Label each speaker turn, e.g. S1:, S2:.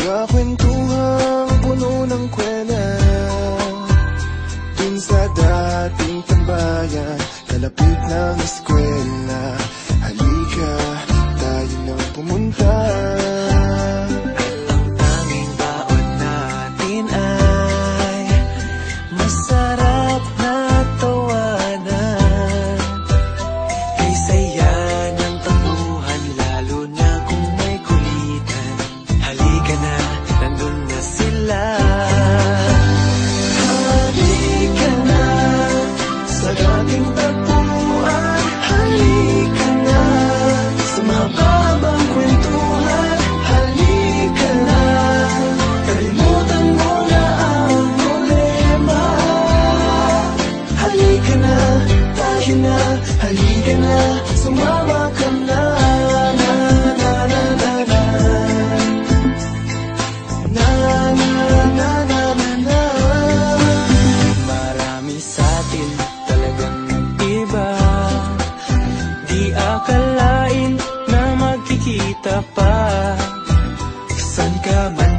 S1: Mga kwentuhang puno ng kwela, dun sa dating tambayan, kalapit ng eskwela. Halika, tayo nang pumunta.
S2: Ang tanging baon natin ay masarap na tawanan. Kay saya ng tambuhan, lalo na kung may kulitan. Halika na, nandun na sila.
S1: Halika na sa dating tagpuan. Halika na sa mahabang kwentuhan. Halika na, kalimutan mo na ang problema. Halika na, tayo na. Halika na, sumama ka na. Na na na na na. Na na na na na na.
S2: Marami sa atin talagang iba. Di akalain na magkikita pa. San ka man